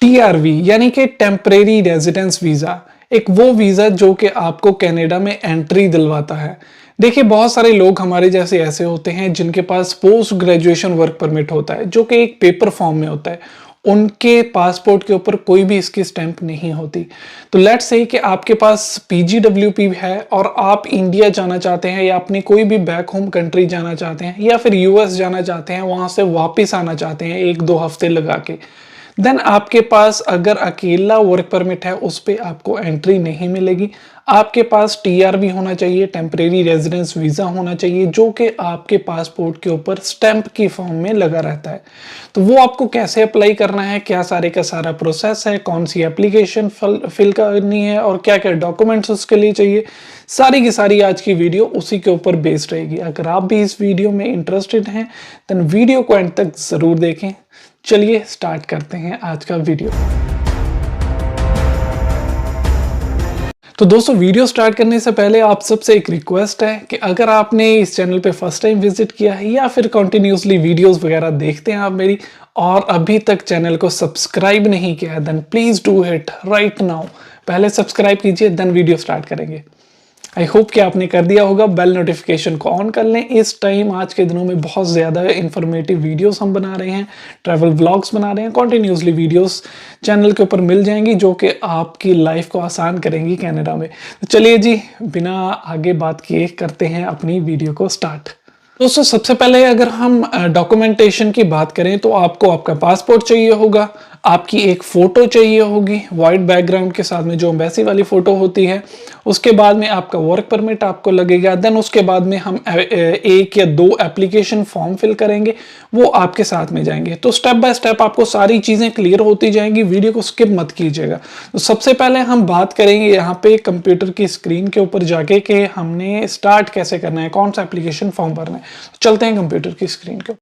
TRV यानी कि temporary residence visa, एक वो वीजा जो कि आपको कनाडा में एंट्री दिलवाता है। देखिए बहुत सारे लोग हमारे जैसे ऐसे होते हैं जिनके पास पोस्ट ग्रेजुएशन वर्क परमिट होता है जो कि एक पेपर फॉर्म में होता है, उनके पासपोर्ट के ऊपर कोई भी इसकी स्टैंप नहीं होती। तो लेट्स से कि आपके पास पीजीडब्ल्यूपी है और आप इंडिया जाना चाहते हैं या अपनी कोई भी बैक होम कंट्री जाना चाहते हैं या फिर यूएस जाना चाहते हैं, वहां से वापस आना चाहते हैं 1-2 हफ्ते लगा के, देन आपके पास अगर अकेला वर्क परमिट है उस पर आपको एंट्री नहीं मिलेगी। आपके पास टीआरवी होना चाहिए, टेम्परेरी रेजिडेंस वीजा होना चाहिए, जो कि आपके पासपोर्ट के ऊपर स्टैंप की फॉर्म में लगा रहता है। तो वो आपको कैसे अप्लाई करना है, क्या सारे का सारा प्रोसेस है, कौन सी एप्लीकेशन फिल करनी है और क्या क्या डॉक्यूमेंट्स उसके लिए चाहिए, सारी की सारी आज की वीडियो उसी के ऊपर बेस्ड रहेगी। अगर आप भी इस वीडियो में इंटरेस्टेड हैं देन वीडियो को एंड तक जरूर देखें। चलिए स्टार्ट करते हैं आज का वीडियो। तो दोस्तों वीडियो स्टार्ट करने से पहले आप सबसे एक रिक्वेस्ट है कि अगर आपने इस चैनल पे फर्स्ट टाइम विजिट किया है या फिर कंटिन्यूसली वीडियोस वगैरह देखते हैं आप मेरी और अभी तक चैनल को सब्सक्राइब नहीं किया है, then please do it right now. पहले सब्सक्राइब कीजिए देन वीडियो स्टार्ट करेंगे। आई होप कि आपने कर दिया होगा। बेल नोटिफिकेशन को ऑन कर लें। इस टाइम आज के दिनों में बहुत ज़्यादा इंफॉर्मेटिव वीडियोस हम बना रहे हैं, ट्रैवल व्लॉग्स बना रहे हैं, कॉन्टिन्यूसली वीडियोस चैनल के ऊपर मिल जाएंगी जो कि आपकी लाइफ को आसान करेंगी कनाडा में। तो चलिए जी बिना आगे बात किए करते हैं अपनी वीडियो को स्टार्ट। दोस्तों सबसे पहले अगर हम डॉक्यूमेंटेशन की बात करें तो आपको आपका पासपोर्ट चाहिए होगा, आपकी एक फ़ोटो चाहिए होगी वाइट बैकग्राउंड के साथ में जो एम्बेसी वाली फ़ोटो होती है, उसके बाद में आपका वर्क परमिट आपको लगेगा, देन उसके बाद में हम 1 या 2 एप्लीकेशन फॉर्म फिल करेंगे, वो आपके साथ में जाएंगे। तो स्टेप बाय स्टेप आपको सारी चीज़ें क्लियर होती जाएंगी, वीडियो को स्किप मत कीजिएगा। तो सबसे पहले हम बात करेंगे यहाँ पे कंप्यूटर की स्क्रीन के ऊपर जाके कि हमने स्टार्ट कैसे करना है, कौन सा एप्लीकेशन फॉर्म भरना है। चलते हैं कंप्यूटर की स्क्रीन के।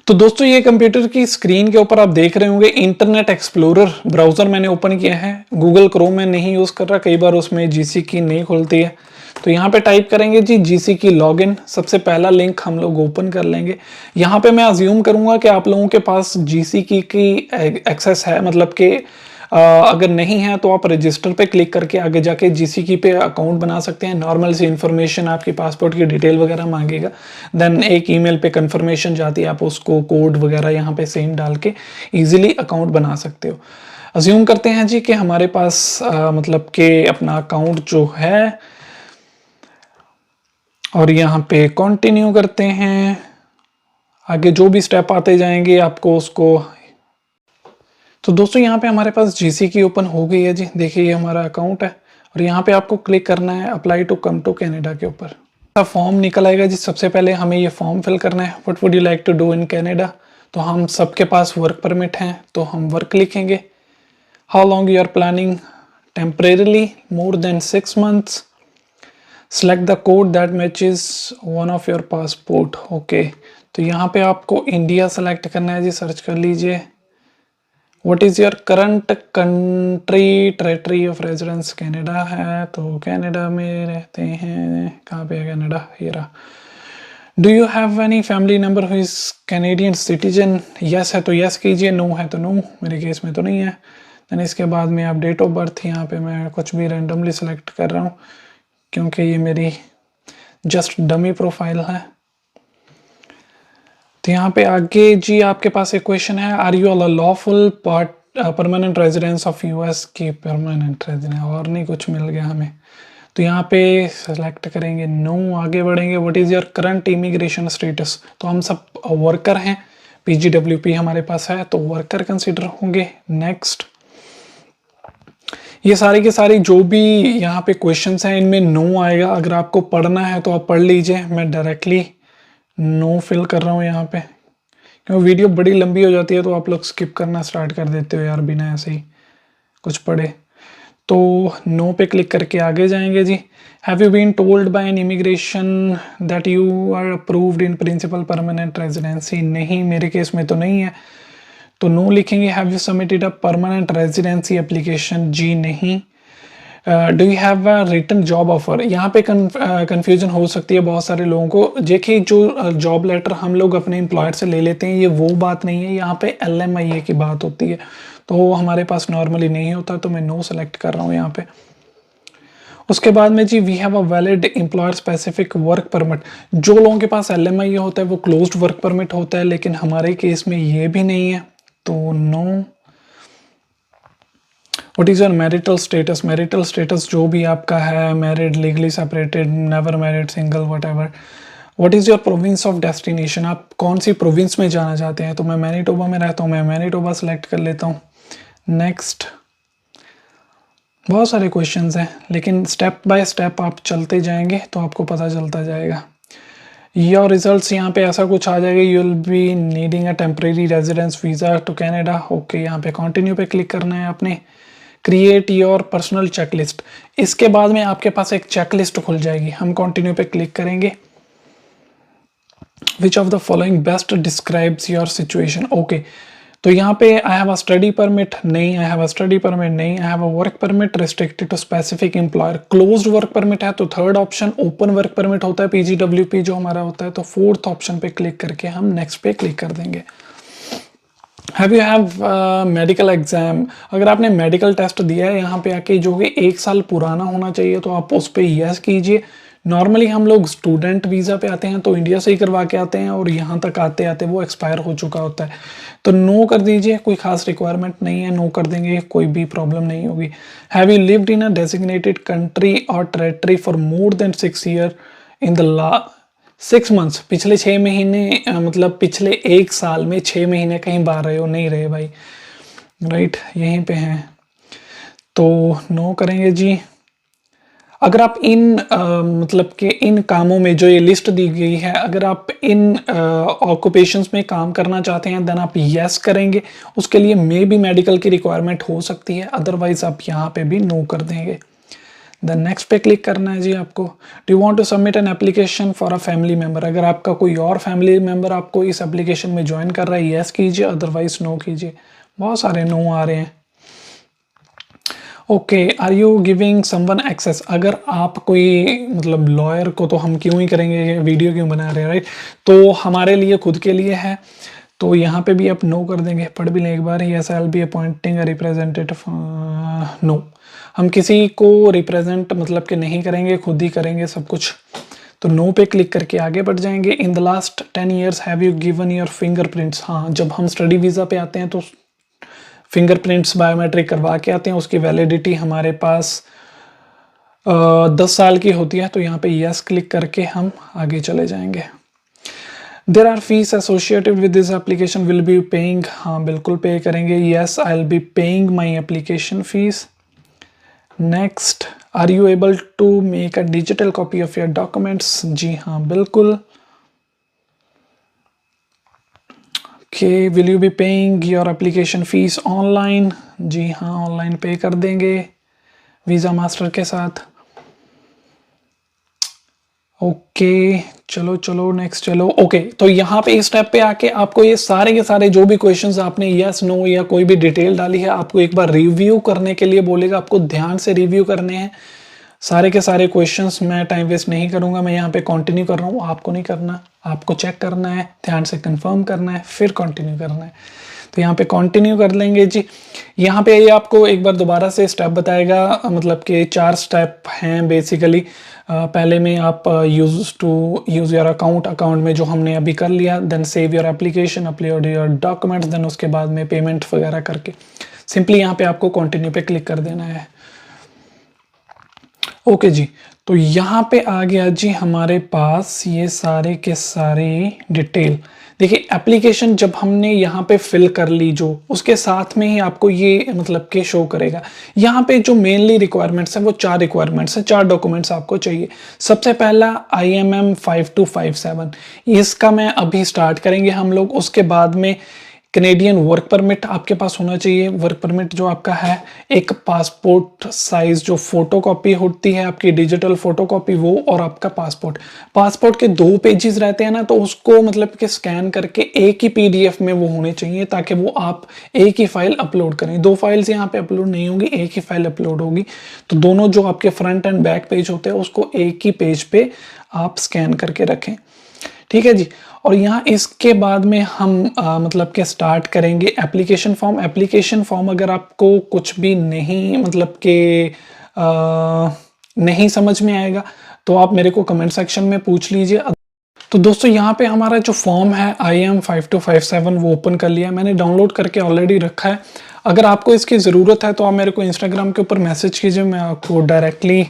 तो दोस्तों ये कंप्यूटर की स्क्रीन के ऊपर आप देख रहे होंगे इंटरनेट एक्सप्लोरर ब्राउजर मैंने ओपन किया है। गूगल क्रोम में नहीं यूज कर रहा, कई बार उसमें जीसी की नहीं खुलती है। तो यहाँ पे टाइप करेंगे जी जीसी की लॉगिन, सबसे पहला लिंक हम लोग ओपन कर लेंगे। यहाँ पे मैं अज्यूम करूंगा कि आप लोगों के पास जीसी की एक्सेस है, मतलब कि अगर नहीं है तो आप रजिस्टर पे क्लिक करके आगे जाके जीसीकी पे अकाउंट बना सकते हैं। नॉर्मल सी इन्फॉर्मेशन आपकी पासपोर्ट की डिटेल वगैरह मांगेगा, देन एक ईमेल पे कंफर्मेशन जाती है, आप उसको कोड वगैरह यहाँ पे सेम डाल के इजीली अकाउंट बना सकते हो। अज्यूम करते हैं जी कि हमारे पास मतलब कि अपना अकाउंट जो है, और यहाँ पे कंटिन्यू करते हैं। आगे जो भी स्टेप आते जाएंगे आपको उसको। तो दोस्तों यहाँ पे हमारे पास जीसी की ओपन हो गई है जी। देखिए ये हमारा अकाउंट है और यहाँ पे आपको क्लिक करना है apply to come to Canada के ऊपर। फॉर्म निकल आएगा जी। सबसे पहले हमें ये फॉर्म फिल करना है, what would you like to do in Canada. तो हम सबके पास वर्क परमिट हैं तो हम वर्क लिखेंगे। How long you are planning, temporarily more than 6 months। Select the code that matches one of your passport. Okay, तो यहाँ पे आपको इंडिया सेलेक्ट करना है जी। सर्च कर लीजिए what is your current country territory of residence. Canada है तो कनाडा में रहते हैं। कहाँ पे है कनाडा, ये रहा। Do you have any family member who is Canadian citizen. Yes है तो यस कीजिए, नो है तो नो। मेरे केस में तो नहीं है। देन इसके बाद में आप डेट ऑफ बर्थ, यहाँ पे मैं कुछ भी रैंडमली सेलेक्ट कर रहा हूँ क्योंकि ये मेरी जस्ट डमी प्रोफाइल है। तो यहाँ पे आगे जी आपके पास एक क्वेश्चन है, are you a lawful permanent residence of US की परमानेंट रेजिडेंस, और नहीं कुछ मिल गया हमें। तो यहाँ पे सेलेक्ट करेंगे नो। आगे बढ़ेंगे, what is your current immigration status. तो हम सब वर्कर हैं, पीजीडब्ल्यूपी हमारे पास है तो वर्कर कंसिडर होंगे। नेक्स्ट, ये सारी के सारी जो भी यहाँ पे क्वेश्चंस हैं इनमें नो आएगा। अगर आपको पढ़ना है तो आप पढ़ लीजिए, मैं डायरेक्टली नो फिल कर रहा हूँ यहाँ पे क्योंकि वीडियो बड़ी लंबी हो जाती है तो आप लोग स्किप करना स्टार्ट कर देते हो यार बिना ऐसे ही कुछ पढ़े। तो नो पे क्लिक करके आगे जाएंगे जी। Have you been told by an immigration that you are approved in principle permanent residency. नहीं, मेरे केस में तो नहीं है तो नो लिखेंगे। Have you submitted a permanent residency application. जी नहीं। Do you have a written job offer. यहाँ पे कन्फ्यूजन हो सकती है बहुत सारे लोगों को। देखिए जो जॉब लेटर हम लोग अपने एम्प्लॉयर से ले लेते हैं ये वो बात नहीं है, यहाँ पे LMIA की बात होती है, तो वो हमारे पास नॉर्मली नहीं होता, तो मैं नो सेलेक्ट कर रहा हूँ यहाँ पे। उसके बाद में जी we have a valid employer specific work permit. जो लोगों के पास LMIA होता है वो क्लोज्ड वर्क परमिट होता है, लेकिन हमारे केस में ये भी नहीं है, तो no. What is your marital status. Marital status जो भी आपका है, married, legally separated, never married, single, whatever. What is your province of destination. आप कौन सी प्रोविंस में जाना चाहते हैं, तो मैं मैनिटोबा में रहता हूँ, मैं मैनिटोबा सेलेक्ट कर लेता हूँ। नेक्स्ट। बहुत सारे क्वेश्चंस हैं, लेकिन स्टेप बाय स्टेप आप चलते जाएंगे तो आपको पता चलता जाएगा। योर रिजल्ट्स यहाँ पे ऐसा कुछ आ जाएगा, you will be needing a temporary residence visa to Canada. Okay, यहाँ पे कंटिन्यू पे क्लिक करना है आपने। Create your personal checklist. इसके बाद में आपके पास एक चेकलिस्ट खुल जाएगी, हम कंटिन्यू पे क्लिक करेंगे। Which of the following best describes your situation. Okay, तो यहाँ पे I have a study permit, नहीं। I have a study permit, नहीं। I have a work permit restricted to specific employer, closed work permit है तो third option. Open work permit होता है PGWP जो हमारा होता है, तो फोर्थ ऑप्शन पे क्लिक करके हम नेक्स्ट पे क्लिक कर देंगे। Have you have medical exam. अगर आपने मेडिकल टेस्ट दिया है यहाँ पे आके जो कि 1 साल पुराना होना चाहिए, तो आप उस पर यस कीजिए। नॉर्मली हम लोग स्टूडेंट वीज़ा पे आते हैं तो इंडिया से ही करवा के आते हैं, और यहाँ तक आते आते वो एक्सपायर हो चुका होता है, तो नो कर दीजिए। कोई खास रिक्वायरमेंट नहीं है, नो कर देंगे, कोई भी प्रॉब्लम नहीं होगी। Have you lived in a designated country or territory for more than 6 year in the 6 months. पिछले 6 महीने मतलब पिछले 1 साल में 6 महीने कहीं बाहर रहे हो, नहीं रहे भाई, राइट, यहीं पे हैं, तो नो करेंगे जी। अगर आप इन मतलब कि इन कामों में जो ये लिस्ट दी गई है, अगर आप इन ऑक्यूपेशंस में काम करना चाहते हैं देन आप यस करेंगे। उसके लिए मे भी मेडिकल की रिक्वायरमेंट हो सकती है, अदरवाइज आप यहाँ पे भी नो कर देंगे। देन नेक्स्ट पे क्लिक करना है जी आपको। Do you want to submit an application for a family member. अगर आपका कोई और फैमिली मेंबर आपको इस एप्लीकेशन में ज्वाइन कर रहा है, यस कीजिए, अदरवाइज नो कीजिए। बहुत सारे नो आ रहे हैं। Okay, are you giving someone access. अगर आप कोई मतलब लॉयर को तो हम क्यों ही करेंगे, वीडियो क्यों बना रहे हैं, राइट, तो हमारे लिए खुद के लिए है, तो यहाँ पे भी आप नो कर देंगे। पढ़ भी लें एक बार। Yes I will be appointing a representative. No, हम किसी को रिप्रेजेंट मतलब कि नहीं करेंगे, खुद ही करेंगे सब कुछ, तो नो पे क्लिक करके आगे बढ़ जाएंगे। In the last 10 years have you given your fingerprints. हाँ, जब हम स्टडी वीज़ा पे आते हैं तो फिंगरप्रिंट्स बायोमेट्रिक करवा के आते हैं, उसकी वैलिडिटी हमारे पास 10 साल की होती है, तो यहाँ पे यस क्लिक करके हम आगे चले जाएंगे। There are fees associated with this application, will be paying. हाँ बिल्कुल पे करेंगे। Yes I will be paying my application fees. Next, are you able to make a digital copy of your documents. जी हाँ बिल्कुल। Okay, will you be paying your application fees online. जी हाँ, online पे कर देंगे visa master के साथ। ओके, चलो चलो नेक्स्ट चलो। ओके, तो यहाँ पे इस स्टेप पे आके आपको ये सारे के सारे जो भी क्वेश्चंस आपने यस नो या कोई भी डिटेल डाली है, आपको एक बार रिव्यू करने के लिए बोलेगा। आपको ध्यान से रिव्यू करने हैं सारे के सारे क्वेश्चंस। मैं टाइम वेस्ट नहीं करूंगा, मैं यहाँ पे कंटिन्यू कर रहा हूँ, आपको नहीं करना, आपको चेक करना है, ध्यान से कंफर्म करना है, फिर कंटिन्यू करना है। तो यहाँ पे कंटिन्यू कर लेंगे जी। यहाँ पे ये आपको एक बार दोबारा से स्टेप बताएगा, मतलब कि 4 स्टेप हैं बेसिकली। पहले में आप यूज योर अकाउंट में जो हमने अभी कर लिया, then save your application, upload your documents, then उसके बाद में पेमेंट वगैरह करके सिंपली यहाँ पे आपको कंटिन्यू पे क्लिक कर देना है। ओके जी, तो यहाँ पे आ गया जी हमारे पास ये सारे के सारे डिटेल। देखिए, एप्लीकेशन जब हमने यहाँ पे फिल कर ली, जो उसके साथ में ही आपको ये मतलब के शो करेगा। यहाँ पे जो मेनली रिक्वायरमेंट्स हैं वो 4 रिक्वायरमेंट्स हैं, 4 डॉक्यूमेंट्स आपको चाहिए। सबसे पहला IMM 5257, इसका मैं अभी स्टार्ट करेंगे हम लोग। उसके बाद में कनेडियन वर्क परमिट आपके पास होना चाहिए। वर्क परमिट जो आपका है, एक पासपोर्ट साइज जो फोटोकॉपी होती है आपकी, डिजिटल फोटोकॉपी वो, और आपका पासपोर्ट के 2 पेजेस रहते हैं ना, तो उसको मतलब कि स्कैन करके एक ही पीडीएफ में वो होने चाहिए, ताकि वो आप एक ही फाइल अपलोड करें। 2 फाइल्स यहाँ पे अपलोड नहीं होंगी, एक ही फाइल अपलोड होगी। तो दोनों जो आपके फ्रंट एंड बैक पेज होते हैं उसको एक ही पेज पे आप स्कैन करके रखें, ठीक है जी। और यहाँ इसके बाद में हम मतलब के स्टार्ट करेंगे एप्लीकेशन फॉर्म। एप्लीकेशन फॉर्म अगर आपको कुछ भी नहीं मतलब के नहीं समझ में आएगा तो आप मेरे को कमेंट सेक्शन में पूछ लीजिए। तो दोस्तों यहाँ पे हमारा जो फॉर्म है IAM 5257 वो ओपन कर लिया, मैंने डाउनलोड करके ऑलरेडी रखा है। अगर आपको इसकी ज़रूरत है तो आप मेरे को इंस्टाग्राम के ऊपर मैसेज कीजिए, मैं आपको डायरेक्टली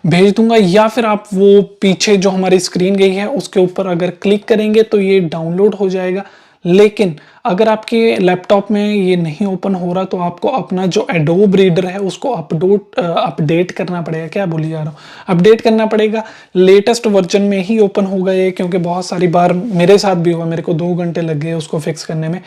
भेज दूंगा, या फिर आप वो पीछे जो हमारी स्क्रीन गई है उसके ऊपर अगर क्लिक करेंगे तो ये डाउनलोड हो जाएगा। लेकिन अगर आपके लैपटॉप में ये नहीं ओपन हो रहा तो आपको अपना जो एडोब रीडर है उसको अपडेट करना पड़ेगा। क्या बोली जा रहा हूँ, अपडेट करना पड़ेगा। लेटेस्ट वर्जन में ही ओपन होगा ये, क्योंकि बहुत सारी बार मेरे साथ भी हुआ, मेरे को 2 घंटे लग गए उसको फिक्स करने में।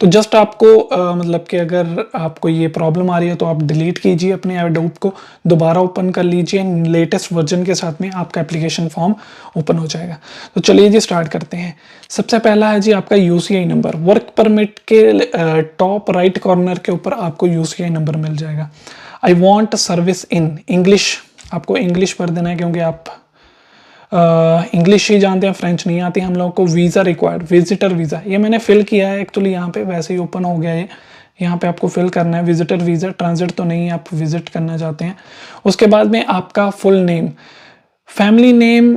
तो जस्ट आपको मतलब कि अगर आपको ये प्रॉब्लम आ रही है तो आप डिलीट कीजिए अपने एडोब को, दोबारा ओपन कर लीजिए, लेटेस्ट वर्जन के साथ में आपका एप्लीकेशन फॉर्म ओपन हो जाएगा। तो चलिए जी स्टार्ट करते हैं। सबसे पहला है जी आपका UCI नंबर। वर्क परमिट के टॉप राइट कॉर्नर के ऊपर आपको UCI नंबर मिल जाएगा। I want service in English, आपको इंग्लिश भर देना है क्योंकि आप इंग्लिश ही जानते हैं, फ्रेंच नहीं आती हम लोगों को। वीज़ा रिक्वायर्ड, विजिटर वीज़ा, ये मैंने फिल किया है एक्चुअली, यहाँ पे वैसे ही ओपन हो गया है। यहाँ पे आपको फिल करना है विजिटर वीज़ा, ट्रांजिट तो नहीं है, आप विजिट करना चाहते हैं। उसके बाद में आपका full name, family name,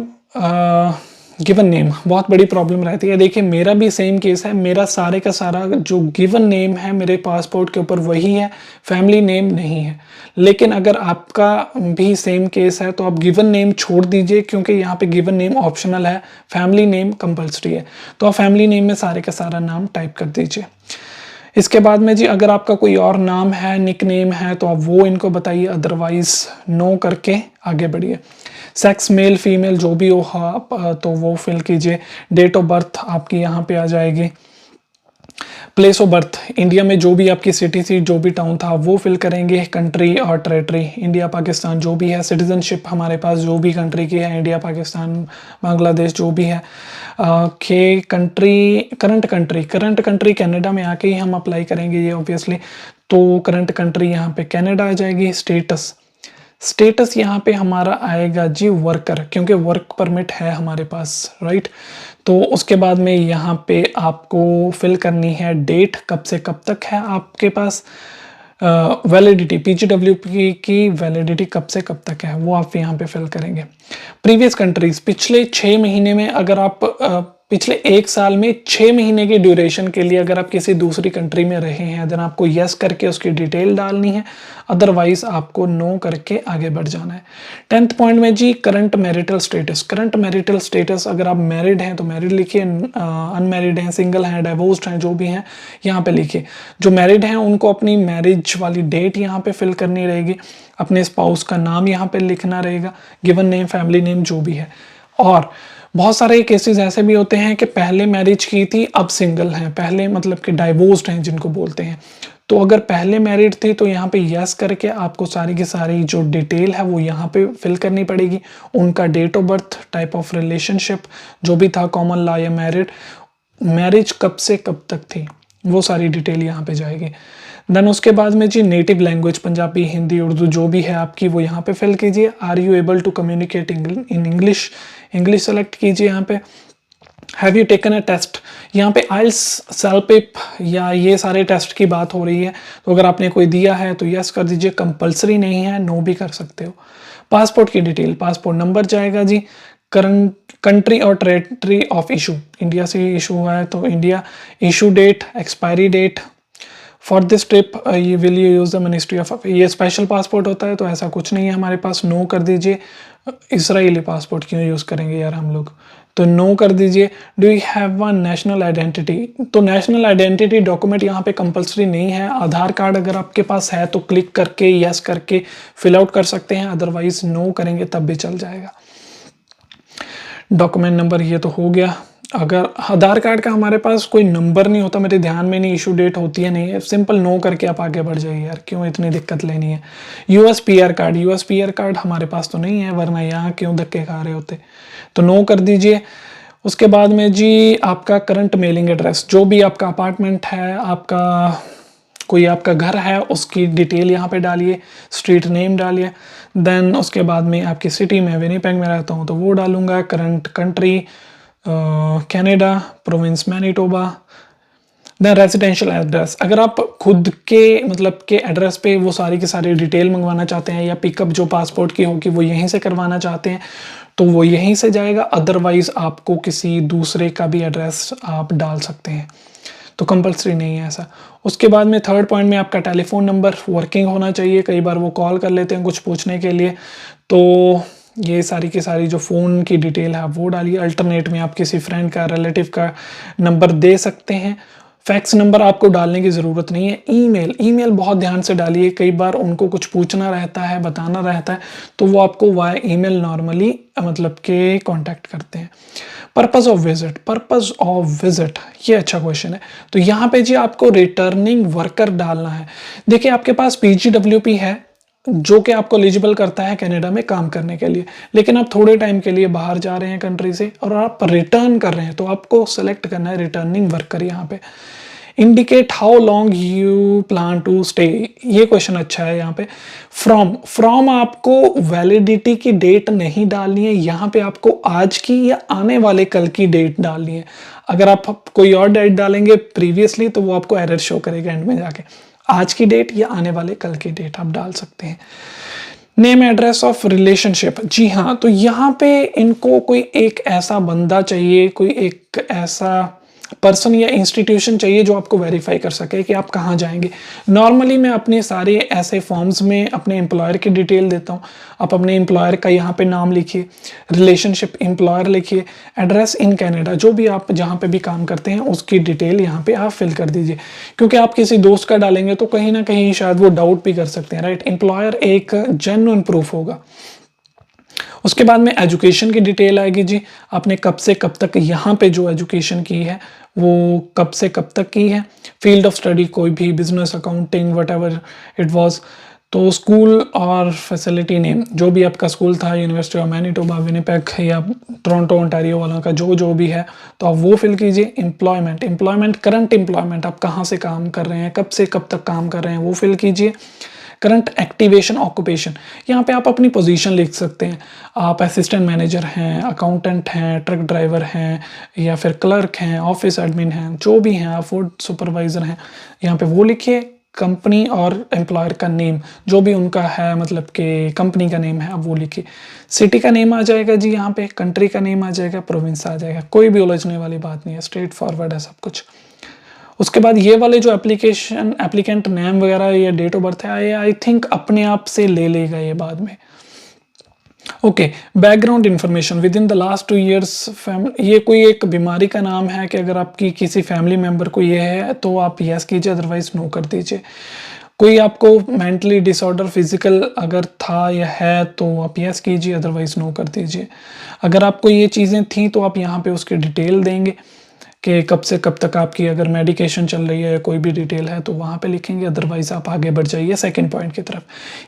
given name, बहुत बड़ी प्रॉब्लम रहती है। देखिए मेरा भी सेम केस है, मेरा सारे का सारा जो गिवन नेम है मेरे पासपोर्ट के ऊपर वही है, फैमिली नेम नहीं है। लेकिन अगर आपका भी सेम केस है तो आप गिवन नेम छोड़ दीजिए, क्योंकि यहाँ पे गिवन नेम ऑप्शनल है, फैमिली नेम कंपल्सरी है। तो आप फैमिली नेम में सारे का सारा नाम टाइप कर दीजिए। इसके बाद में जी अगर आपका कोई और नाम है, निक नेम है, तो आप वो इनको बताइए, अदरवाइज नो करके आगे बढ़िए। सेक्स मेल फीमेल जो भी हो आप तो वो फिल कीजिए। डेट ऑफ बर्थ आपकी यहाँ पे आ जाएगी। प्लेस ऑफ बर्थ, इंडिया में जो भी आपकी सिटी थी, जो भी टाउन था वो फिल करेंगे। Country or territory, India Pakistan जो भी है। सिटीजनशिप हमारे पास जो भी कंट्री की है, इंडिया पाकिस्तान बांग्लादेश जो भी है। के कंट्री, करंट कंट्री कनाडा में आके ही हम अप्लाई करेंगे ये ऑब्वियसली, तो करंट कंट्री यहाँ पे कनाडा आ जाएगी। स्टेटस यहाँ पे हमारा आएगा जी वर्कर, क्योंकि वर्क परमिट है हमारे पास, राइट। तो उसके बाद में यहाँ पे आपको फिल करनी है डेट, कब से कब तक है आपके पास वैलिडिटी, PGWP की वैलिडिटी कब से कब तक है वो आप यहाँ पे फिल करेंगे। प्रीवियस कंट्रीज, पिछले 6 महीने में अगर आप पिछले 1 साल में 6 महीने की ड्यूरेशन के लिए अगर आप किसी दूसरी कंट्री में रहे हैं, देन आपको यस करके उसकी डिटेल डालनी है, अदरवाइज आपको नो करके आगे बढ़ जाना है। 10th पॉइंट में जी current marital status. Current marital status, अगर आप मैरिड हैं तो मैरिड लिखिए, अनमैरिड हैं, सिंगल हैं, डाइवोर्स्ड हैं, जो भी हैं यहाँ पे लिखिए। जो मैरिड हैं उनको अपनी मैरिज वाली डेट यहाँ पे फिल करनी रहेगी, अपने स्पाउस का नाम यहाँ पे लिखना रहेगा, गिवन नेम, फैमिली नेम जो भी है। और बहुत सारे केसेस ऐसे भी होते हैं कि पहले मैरिज की थी अब सिंगल हैं, पहले मतलब कि डाइवोर्स्ड हैं जिनको बोलते हैं। तो अगर पहले मैरिड थी तो यहाँ पे यस करके आपको सारी की सारी जो डिटेल है वो यहाँ पे फिल करनी पड़ेगी। उनका date of birth, type of relationship जो भी था, कॉमन लॉ या मैरिड, मैरिज कब से कब तक थी, वो सारी डिटेल यहाँ पे जाएगी। देन उसके बाद में जी नेटिव लैंग्वेज, पंजाबी, हिंदी, उर्दू जो भी है आपकी वो यहाँ पे फिल कीजिए। Are you able to communicate in English, English select कीजिए यहाँ पे। Have you taken a test, यहाँ पे आइल्स, सेलपिप या ये सारे टेस्ट की बात हो रही है, तो अगर आपने कोई दिया है तो यस कर दीजिए, कंपलसरी नहीं है, नो भी कर सकते हो। पासपोर्ट की डिटेल, पासपोर्ट नंबर जाएगा जी, current country or territory of issue, India से इशू हुआ है तो India, issue date, expiry date. For this trip ये will you use the ministry of, ये स्पेशल पासपोर्ट होता है तो ऐसा कुछ नहीं है हमारे पास, नो कर दीजिए। इसराइली पासपोर्ट क्यों यूज़ करेंगे यार हम लोग, तो नो कर दीजिए। Do you have one national identity, तो नेशनल आइडेंटिटी डॉक्यूमेंट यहाँ पे कंपलसरी नहीं है। आधार कार्ड अगर आपके पास है तो क्लिक करके यस करके फिल आउट कर सकते हैं, अदरवाइज नो करेंगे तब भी चल जाएगा। डॉक्यूमेंट नंबर ये तो हो गया। अगर आधार कार्ड का हमारे पास कोई नंबर नहीं होता, मेरे ध्यान में नहीं इशू डेट होती है नहीं है, सिंपल नो करके आप आगे बढ़ जाइए यार, क्यों इतनी दिक्कत लेनी है। यूएस पीआर कार्ड हमारे पास तो नहीं है, वरना यहाँ क्यों धक्के खा रहे होते, तो नो कर दीजिए। उसके बाद में जी आपका करंट मेलिंग एड्रेस, जो भी आपका अपार्टमेंट है, आपका कोई आपका घर है, उसकी डिटेल यहाँ पे डालिए, स्ट्रीट नेम डालिए। देन उसके बाद में आपकी सिटी में विनिपेग में रहता हूँ तो वो डालूंगा। Current country Canada, province Manitoba. Then residential address, अगर आप खुद के मतलब के एड्रेस पे वो सारी की सारी डिटेल मंगवाना चाहते हैं या पिकअप जो पासपोर्ट की होगी वो यहीं से करवाना चाहते हैं तो वो यहीं से जाएगा, अदरवाइज आपको किसी दूसरे का भी एड्रेस आप डाल सकते हैं, तो कंपलसरी नहीं है ऐसा। उसके बाद में थर्ड पॉइंट में आपका टेलीफोन नंबर वर्किंग होना चाहिए, कई बार वो कॉल कर लेते हैं कुछ पूछने के लिए, तो ये सारी की सारी जो फ़ोन की डिटेल है वो डालिए। अल्टरनेट में आप किसी फ्रेंड का, रिलेटिव का नंबर दे सकते हैं। फैक्स नंबर आपको डालने की ज़रूरत नहीं है। ईमेल बहुत ध्यान से डालिए, कई बार उनको कुछ पूछना रहता है, बताना रहता है, तो वो आपको वाया ईमेल नॉर्मली मतलब के कांटेक्ट करते हैं। पर्पस ऑफ विजिट, ये अच्छा क्वेश्चन है। तो यहाँ पे जी आपको रिटर्निंग वर्कर डालना है। देखिए आपके पास PGWP है जो कि आपको एलिजिबल करता है कनाडा में काम करने के लिए, लेकिन आप थोड़े टाइम के लिए बाहर जा रहे हैं कंट्री से और आप रिटर्न कर रहे हैं, तो आपको सेलेक्ट करना है रिटर्निंग वर्कर। यहाँ पे indicate how long you plan to stay, ये क्वेश्चन अच्छा है। यहाँ पे फ्रॉम आपको वैलिडिटी की डेट नहीं डालनी है, यहाँ पे आपको आज की या आने वाले कल की डेट डालनी है। अगर आप कोई और डेट डालेंगे प्रीवियसली तो वो आपको एरर शो करेगा एंड में जाके। आज की डेट या आने वाले कल की डेट आप डाल सकते हैं। नेम एड्रेस ऑफ रिलेशनशिप, जी हाँ, तो यहाँ पे इनको कोई एक ऐसा बंदा चाहिए, कोई एक ऐसा पर्सन या इंस्टीट्यूशन चाहिए जो आपको वेरीफाई कर सके कि आप कहाँ जाएंगे। नॉर्मली मैं अपने सारे ऐसे फॉर्म्स में अपने एम्प्लॉयर की डिटेल देता हूँ। आप अपने एम्प्लॉयर का यहाँ पे नाम लिखिए, रिलेशनशिप एम्प्लॉयर लिखिए, एड्रेस इन कनाडा, जो भी आप जहाँ पे भी काम करते हैं उसकी डिटेल यहाँ पे आप फिल कर दीजिए, क्योंकि आप किसी दोस्त का डालेंगे तो कहीं ना कहीं शायद वो डाउट भी कर सकते हैं, राइट। एम्प्लॉयर एक जेन्युइन प्रूफ होगा। उसके बाद में एजुकेशन की डिटेल आएगी जी, आपने कब से कब तक यहाँ पे जो एजुकेशन की है वो कब से कब तक की है। फील्ड ऑफ स्टडी कोई भी, business, accounting, whatever it was. तो स्कूल और फैसिलिटी नेम, जो भी आपका स्कूल था, यूनिवर्सिटी ऑफ मैनिटोबा, विनिपेग या टोरंटो ओंटारियो वालों का जो भी है, तो आप वो फिल कीजिए। एम्प्लॉयमेंट करंट एम्प्लॉयमेंट, आप कहाँ से काम कर रहे हैं, कब से कब तक काम कर रहे हैं, वो फिल कीजिए। करंट एक्टिवेशन ऑक्यूपेशन, यहाँ पे आप अपनी पोजीशन लिख सकते हैं। आप असिस्टेंट मैनेजर हैं, अकाउंटेंट हैं, ट्रक ड्राइवर हैं, या फिर क्लर्क हैं, ऑफिस एडमिन हैं, जो भी हैं, आप फूड सुपरवाइजर हैं, यहाँ पे वो लिखिए। कंपनी और एम्प्लॉयर का नेम जो भी उनका है, मतलब कि कंपनी का नेम है, आप वो लिखिए। सिटी का नेम आ जाएगा जी यहाँ पे, कंट्री का नेम आ जाएगा, प्रोविंस आ जाएगा, कोई भी उलझने वाली बात नहीं है, स्ट्रेट फॉरवर्ड है सब कुछ। उसके बाद ये वाले जो एप्लीकेंट नेम वगैरह या डेट ऑफ बर्थ है, आई थिंक अपने आप से ले लेगा ये बाद में। Okay, background information with in the last 2 years, ये कोई एक बीमारी का नाम है कि अगर आपकी किसी फैमिली मेंबर को ये है तो आप यस कीजिए, अदरवाइज नो कर दीजिए। कोई आपको मेंटली डिसऑर्डर फिजिकल अगर था या है तो आप यस कीजिए, अदरवाइज नो कर दीजिए। अगर आपको ये चीज़ें थी तो आप यहाँ पे उसकी डिटेल देंगे कि कब से कब तक आपकी अगर मेडिकेशन चल रही है या कोई भी डिटेल है तो वहाँ पे लिखेंगे, अदरवाइज आप आगे बढ़ जाइए सेकंड पॉइंट की तरफ।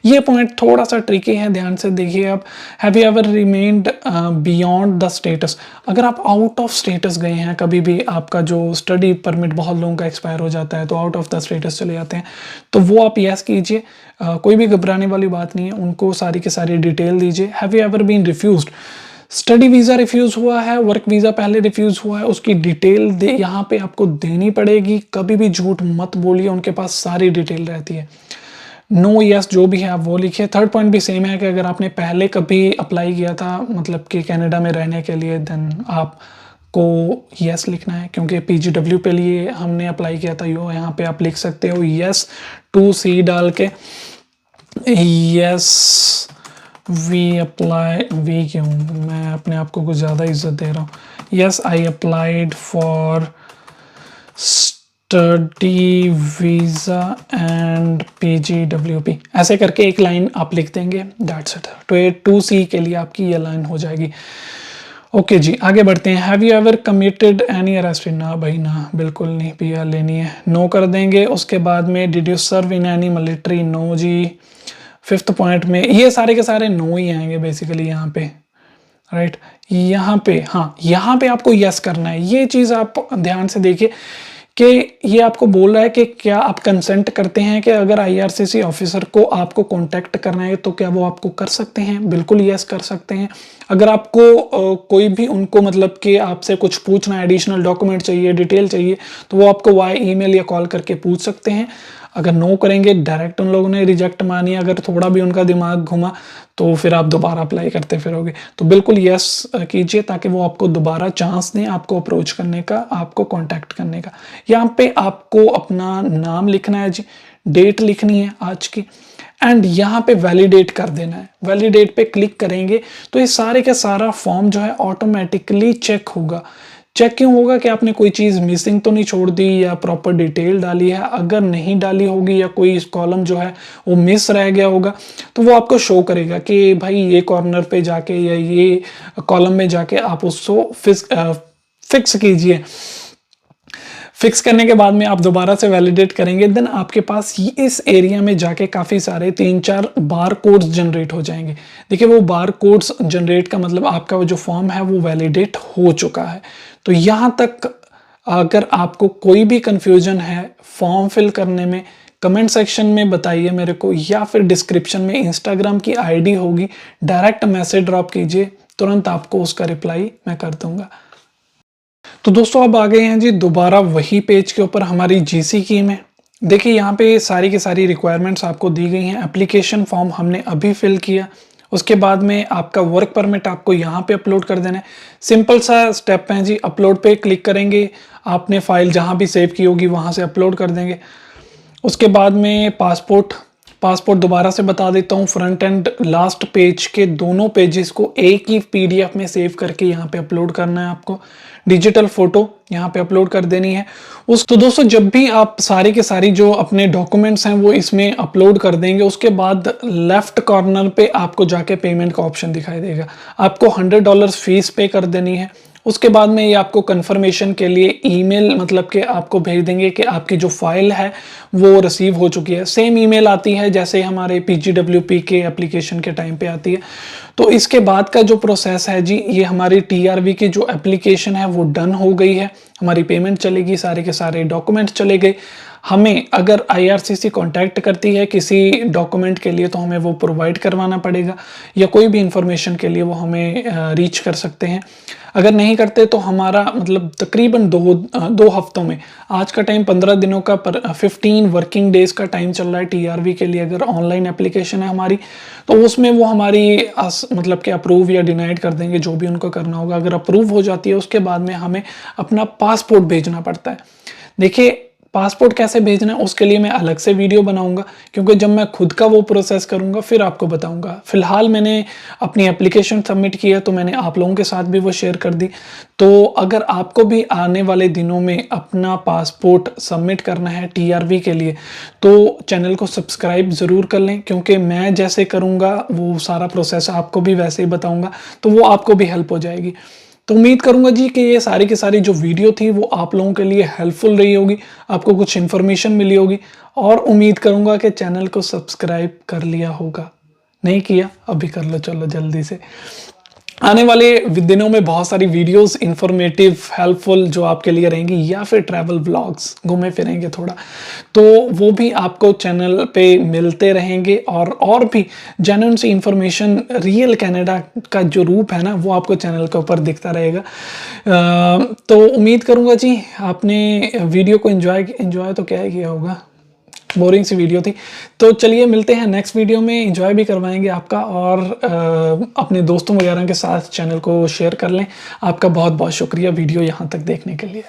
ये पॉइंट थोड़ा सा ट्रिकी है, ध्यान से देखिए आप। Have you ever remained beyond the status, अगर आप आउट ऑफ स्टेटस गए हैं कभी भी, आपका जो स्टडी परमिट बहुत लोगों का एक्सपायर हो जाता है तो आउट ऑफ द स्टेटस चले जाते हैं, तो वो आप यस कीजिए। कोई भी घबराने वाली बात नहीं है, उनको सारी की सारी डिटेल दीजिए। Have you ever been refused, study visa refuse हुआ है, वर्क वीज़ा पहले रिफ्यूज़ हुआ है, उसकी डिटेल दे यहाँ पे आपको देनी पड़ेगी। कभी भी झूठ मत बोलिए, उनके पास सारी डिटेल रहती है। नो यस जो भी है आप वो लिखिए। थर्ड पॉइंट भी सेम है कि अगर आपने पहले कभी अप्लाई किया था मतलब कि कनाडा में रहने के लिए, देन आपको यस लिखना है, क्योंकि PGW पे लिए हमने अप्लाई किया था। यो यहाँ पे आप लिख सकते हो यस 2C डाल के, यस वी अप्लाई, वी क्यों, मैं अपने आप को कुछ ज़्यादा इज्जत दे रहा हूँ। Yes I applied for study visa and PGWP, ऐसे करके एक लाइन आप लिख देंगे, दैट्स इट। तो ये 2C के लिए आपकी ये लाइन हो जाएगी। ओके जी, आगे बढ़ते हैं। Have you ever committed any arrest? ना भाई ना, बिल्कुल नहीं, पीआर लेनी है, नो कर देंगे। उसके बाद में did you serve in any military? No जी। फिफ्थ पॉइंट में ये सारे के सारे नो ही आएंगे बेसिकली यहाँ पे, राइट। यहाँ पे, हाँ, यहाँ पे आपको यस करना है। ये चीज़ आप ध्यान से देखिए कि ये आपको बोल रहा है कि क्या आप कंसेंट करते हैं कि अगर आईआरसीसी ऑफिसर को आपको कांटेक्ट करना है तो क्या वो आपको कर सकते हैं? बिल्कुल यस कर सकते हैं। अगर आपको कोई भी उनको मतलब कि आपसे कुछ पूछना है, एडिशनल डॉक्यूमेंट चाहिए, डिटेल चाहिए, तो वो आपको वाया ईमेल या कॉल करके पूछ सकते हैं। अगर नो करेंगे, डायरेक्ट उन लोगों ने रिजेक्ट मानी, अगर थोड़ा भी उनका दिमाग घुमा तो फिर आप दोबारा अप्लाई करते फिरोगे। तो बिल्कुल यस कीजिए ताकि वो आपको दोबारा चांस दें आपको अप्रोच करने का, आपको कांटेक्ट करने का। यहाँ पे आपको अपना नाम लिखना है जी, डेट लिखनी है आज की, एंड यहाँ पे वैलिडेट कर देना है। वैलिडेट पे क्लिक करेंगे तो ये सारे का सारा फॉर्म जो है ऑटोमेटिकली चेक होगा। चेक क्यों होगा कि आपने कोई चीज़ मिसिंग तो नहीं छोड़ दी या प्रॉपर डिटेल डाली है। अगर नहीं डाली होगी या कोई कॉलम जो है वो मिस रह गया होगा तो वो आपको शो करेगा कि भाई ये कॉर्नर पे जाके या ये कॉलम में जाके आप उसको फिक्स कीजिए। फिक्स करने के बाद में आप दोबारा से वैलिडेट करेंगे, देन आपके पास इस एरिया में जाके काफ़ी सारे 3-4 बार कोड्स जनरेट हो जाएंगे। देखिए वो बार कोड्स जनरेट का मतलब आपका वो जो फॉर्म है वो वैलिडेट हो चुका है। तो यहाँ तक अगर आपको कोई भी कंफ्यूजन है फॉर्म फिल करने में, कमेंट सेक्शन में बताइए मेरे को, या फिर डिस्क्रिप्शन में इंस्टाग्राम की आईडी होगी, डायरेक्ट मैसेज ड्रॉप कीजिए, तुरंत आपको उसका रिप्लाई मैं कर दूंगा। तो दोस्तों अब आ गए हैं जी दोबारा वही पेज के ऊपर हमारी जीसी की में। देखिए यहाँ पे सारी की सारी रिक्वायरमेंट्स आपको दी गई हैं। एप्लीकेशन फॉर्म हमने अभी फिल किया, उसके बाद में आपका वर्क परमिट आपको यहाँ पे अपलोड कर देना है। सिंपल सा स्टेप है जी, अपलोड पे क्लिक करेंगे, आपने फाइल जहाँ भी सेव की होगी वहाँ से अपलोड कर देंगे। उसके बाद में पासपोर्ट दोबारा से बता देता हूँ, फ्रंट एंड लास्ट पेज के दोनों पेजेस को एक ही पीडीएफ में सेव करके यहाँ पे अपलोड करना है आपको। डिजिटल फोटो यहाँ पे अपलोड कर देनी है। तो दोस्तों जब भी आप सारी के सारी जो अपने डॉक्यूमेंट्स हैं वो इसमें अपलोड कर देंगे, उसके बाद लेफ्ट कॉर्नर पे आपको जाके पेमेंट का ऑप्शन दिखाई देगा। आपको $100 फीस पे कर देनी है। उसके बाद में ये आपको कंफर्मेशन के लिए ईमेल मतलब कि आपको भेज देंगे कि आपकी जो फाइल है वो रिसीव हो चुकी है। सेम ईमेल आती है जैसे हमारे PGWP के एप्लीकेशन के टाइम पे आती है। तो इसके बाद का जो प्रोसेस है जी, ये हमारी TRV की जो एप्लीकेशन है वो डन हो गई है, हमारी पेमेंट चलेगी, सारे के सारे डॉक्यूमेंट चले गए। हमें अगर IRCC कांटेक्ट करती है किसी डॉक्यूमेंट के लिए तो हमें वो प्रोवाइड करवाना पड़ेगा, या कोई भी इंफॉर्मेशन के लिए वो हमें रीच कर सकते हैं। अगर नहीं करते तो हमारा मतलब तकरीबन दो हफ्तों में, आज का टाइम 15 दिनों का, पर 15 वर्किंग डेज का टाइम चल रहा है TRV के लिए। अगर ऑनलाइन एप्लीकेशन है हमारी तो उसमें वो हमारी मतलब कि अप्रूव या डिनाइड कर देंगे, जो भी उनको करना होगा। अगर अप्रूव हो जाती है उसके बाद में हमें अपना पासपोर्ट भेजना पड़ता है। देखिए पासपोर्ट कैसे भेजना है उसके लिए मैं अलग से वीडियो बनाऊंगा, क्योंकि जब मैं खुद का वो प्रोसेस करूंगा फिर आपको बताऊंगा। फिलहाल मैंने अपनी एप्लीकेशन सबमिट किया तो मैंने आप लोगों के साथ भी वो शेयर कर दी। तो अगर आपको भी आने वाले दिनों में अपना पासपोर्ट सबमिट करना है TRV के लिए तो चैनल को सब्सक्राइब ज़रूर कर लें, क्योंकि मैं जैसे करूँगा वो सारा प्रोसेस आपको भी वैसे ही बताऊँगा, तो वो आपको भी हेल्प हो जाएगी। तो उम्मीद करूंगा जी कि ये सारी की सारी जो वीडियो थी वो आप लोगों के लिए हेल्पफुल रही होगी, आपको कुछ इन्फॉर्मेशन मिली होगी, और उम्मीद करूंगा कि चैनल को सब्सक्राइब कर लिया होगा। नहीं किया अभी कर लो, चलो जल्दी से। आने वाले दिनों में बहुत सारी वीडियोस इन्फॉर्मेटिव हेल्पफुल जो आपके लिए रहेंगी, या फिर ट्रैवल व्लॉग्स, घूमे फिरेंगे थोड़ा, तो वो भी आपको चैनल पे मिलते रहेंगे। और भी जेन्युइन सी इंफॉर्मेशन, रियल कनाडा का जो रूप है ना वो आपको चैनल के ऊपर दिखता रहेगा। तो उम्मीद करूँगा जी आपने वीडियो को एंजॉय तो क्या ही किया होगा, बोरिंग सी वीडियो थी। तो चलिए मिलते हैं नेक्स्ट वीडियो में, एंजॉय भी करवाएंगे आपका, और अपने दोस्तों वगैरह के साथ चैनल को शेयर कर लें। आपका बहुत बहुत शुक्रिया वीडियो यहाँ तक देखने के लिए।